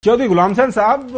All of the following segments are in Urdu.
Chaudhary Ghulam Hussain Sahib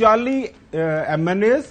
40 MNAs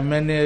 MNA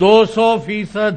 200%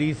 DC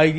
IG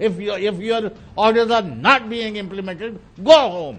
if your orders are not being implemented, go home।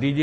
DG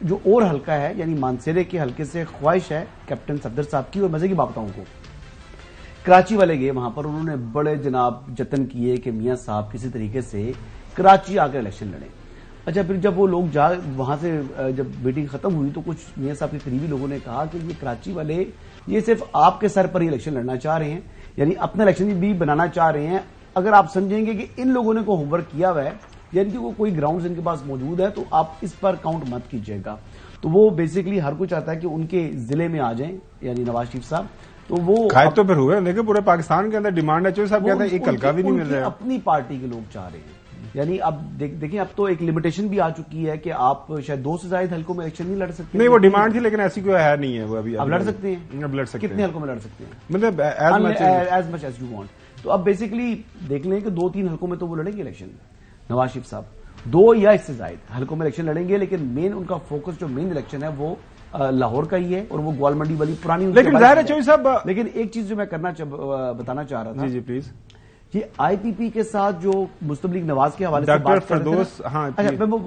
جو اور حلقہ ہے یعنی مانسیرے کے حلقے سے خواہش ہے کیپٹن صفدر صاحب کی. اور مزے کی بات بتاؤں کو, کراچی والے گئے وہاں پر, انہوں نے بڑے جناب جتن کیے کہ میاں صاحب کسی طریقے سے کراچی آ کر الیکشن لڑیں. اچھا پھر جب وہ لوگ وہاں سے جب میٹنگ ختم ہوئی تو کچھ میاں صاحب کے قریبی لوگوں نے کہا کہ یہ کراچی والے یہ صرف آپ کے سر پر ہی الیکشن لڑنا چاہ رہے ہیں, یعنی اپنا الیکشن بھی بنانا چاہ رہے ہیں. اگر آپ سمجھیں گے کہ ان لوگوں نے کوئی ہوم ورک کیا ہوا ہے یعنی کہ وہ کوئی گراؤنڈز ان کے پاس موجود ہے تو آپ اس پر کاؤنٹ مت کیجیے گا. تو وہ بیسیکلی ہر کوئی چاہتا ہے کہ ان کے ضلع میں آ جائیں یعنی نواز شریف صاحب. تو وہ قائد تو پھر ہوئے لیکن پورے پاکستان کے اندر ڈیمانڈ ہے. چوہدری صاحب کہتے ہیں ایک حلقہ بھی نہیں مل رہا ہے. اپنی پارٹی کے لوگ چاہ رہے ہیں, یعنی اب دیکھیں اب تو ایک لمیٹیشن بھی آ چکی ہے کہ آپ شاید 2 سے زائد حلقوں میں الیکشن نہیں لڑ سکتے. نہیں وہ ڈیمانڈ تھی لیکن ایسی کوئی ہے نہیں ہے. وہ اب لڑ سکتے ہیں, اب لڑ سکتے ہیں. کتنے حلقوں میں لڑ سکتے ہیں مطلب as much as you want. تو اب بیسیکلی دیکھ لیں کہ 2-3 حلقوں میں تو وہ لڑیں گے الیکشن نواز شریف صاحب, 2 یا اس سے زائد حلقوں میں الیکشن لڑیں گے. لیکن مین ان کا فوکس جو مین الیکشن ہے وہ لاہور کا ہی ہے اور وہ گوال منڈی والی پرانی. لیکن ظاہر ہے چوہدری صاحب, لیکن ایک چیز جو میں بتانا چاہ رہا تھا, جی پلیز, یہ آئی پی پی کے ساتھ جو مسلم لیگ نواز کے حوالے سے ڈاکٹر بات کر رہے تھے فردوس, ہاں اچھا میں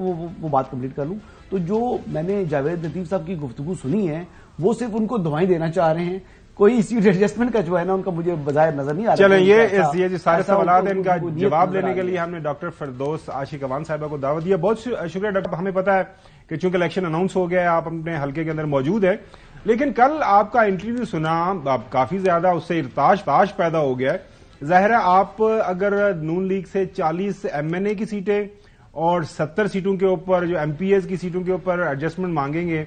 وہ بات کمپلیٹ کر لوں. تو جو میں نے جاوید لطیف صاحب کی گفتگو سنی ہے وہ صرف ان کو دعائیں دینا چاہ رہے ہیں, کوئی سیٹ ایڈجسٹمنٹ کا جو ہے نا ان کا مجھے بظاہر نظر نہیں آ رہا. چلیں یہ جو سارے سوالات ہیں ان کا جواب لینے کے لیے ہم نے ڈاکٹر فردوس عاشق اوان صاحبہ کو دعوت دیا. بہت شکریہ ڈاکٹر. ہمیں پتا ہے کہ چونکہ الیکشن اناؤنس ہو گیا ہے, آپ اپنے حلقے کے اندر موجود ہیں, لیکن کل آپ کا انٹرویو سنا, کافی زیادہ اس سے ارتاش پیدا ہو گیا ہے. ظاہر ہے آپ اگر نون لیگ سے 40 ایم این اے کی سیٹیں اور 70 سیٹوں کے اوپر جو ایم پی ایز کی سیٹوں کے اوپر ایڈجسٹمنٹ مانگیں گے,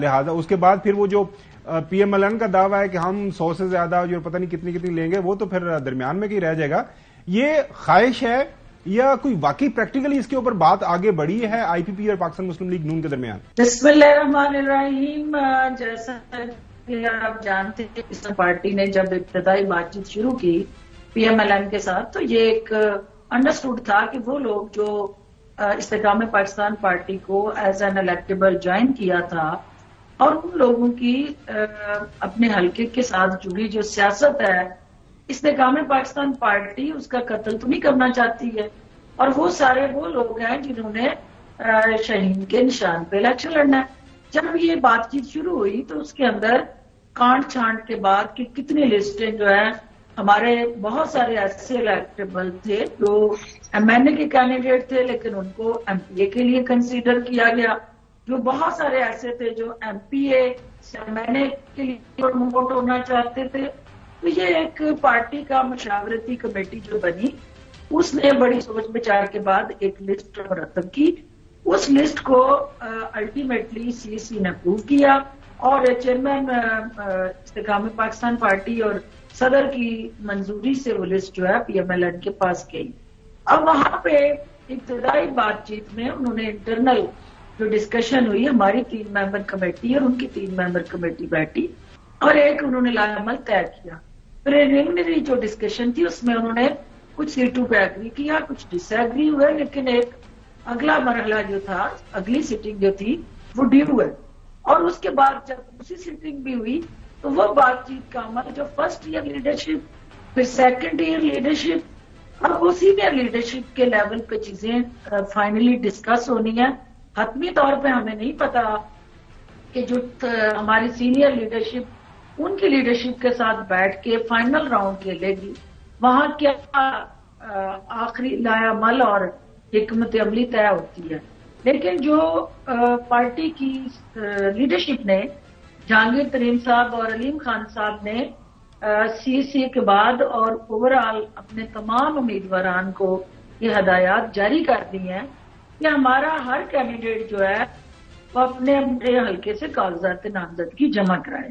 لہذا اس کے بعد پھر وہ جو پی ایم ایل این کا دعویٰ ہے کہ ہم 100 سے زیادہ جو پتہ نہیں کتنی لیں گے, وہ تو پھر درمیان میں کہیں رہ جائے گا. یہ خواہش ہے یا کوئی واقعی پریکٹیکلی اس کے اوپر بات آگے بڑھی ہے آئی پی پی اور پاکستان مسلم لیگ نون کے درمیان؟ بسم اللہ الرحمن الرحیم. جیسا کہ آپ جانتے ہیں اس پارٹی نے جب ابتدائی بات چیت شروع کی پی ایم ایل این کے ساتھ تو یہ ایک انڈرسٹوڈ تھا کہ وہ لوگ جو استحکام پاکستان پارٹی کو ایز این الیکٹیبل جوائن کیا تھا اور ان لوگوں کی اپنے حلقے کے ساتھ جڑی جو سیاست ہے, استحکام پاکستان پارٹی اس کا قتل تو نہیں کرنا چاہتی ہے, اور وہ سارے وہ لوگ ہیں جنہوں نے شہین کے نشان پہ الیکشن لڑنا ہے. جب یہ بات چیت شروع ہوئی تو اس کے اندر کانٹ چھانٹ کے بعد کہ کتنی لسٹیں جو ہے, ہمارے بہت سارے ایسے الیکٹیبل تھے جو ایم این اے کے کینڈیڈیٹ تھے لیکن ان کو ایم پی اے کے لیے کنسیڈر کیا گیا, جو بہت سارے ایسے تھے جو ایم پی اے سے ایم این اے کے لیے پروموٹ ہونا چاہتے تھے. تو یہ ایک پارٹی کا مشاورتی کمیٹی جو بنی اس نے بڑی سوچ بچار کے بعد ایک لسٹ مرتب کی. اس لسٹ کو الٹیمیٹلی سی سی نے اپروو کیا اور چیئرمین استحکام پاکستان پارٹی اور صدر کی منظوری سے وہ لسٹ جو ہے پی ایم ایل این کے پاس گئی. اب وہاں پہ ابتدائی بات چیت میں انہوں نے انٹرنل جو ڈسکشن ہوئی, ہماری 3 ممبر کمیٹی اور ان کی 3 ممبر کمیٹی بیٹھی اور ایک انہوں نے لائحہ عمل طے کیا. پریلیمنری جو ڈسکشن تھی اس میں انہوں نے کچھ سیٹوں پہ ایگری کیا, کچھ ڈس ایگری ہوئے, لیکن ایک اگلا مرحلہ جو تھا, اگلی سیٹنگ جو تھی وہ ڈیو ہے. اور اس کے بعد جب دوسری سیٹنگ بھی ہوئی تو وہ بات چیت کا عمل جو فرسٹ ایئر لیڈرشپ پھر سیکنڈ ایئر لیڈرشپ اب وہ سینئر لیڈرشپ کے لیول پہ چیزیں فائنلی ڈسکس ہونی ہے. حتمی طور پہ ہمیں نہیں پتا کہ جو ہماری سینئر لیڈرشپ ان کی لیڈرشپ کے ساتھ بیٹھ کے فائنل راؤنڈ کھیلے گی, وہاں کیا آخری لائحہ عمل اور حکمت عملی طے ہوتی ہے. لیکن جو پارٹی کی لیڈرشپ نے, جہانگیر ترین صاحب اور علیم خان صاحب نے سی سی کے بعد اور اوور آل اپنے تمام امیدواران کو یہ ہدایات جاری کر دی ہیں کہ ہمارا ہر کینڈیڈیٹ جو ہے وہ اپنے حلقے سے کاغذات نامزدگی جمع کرائے.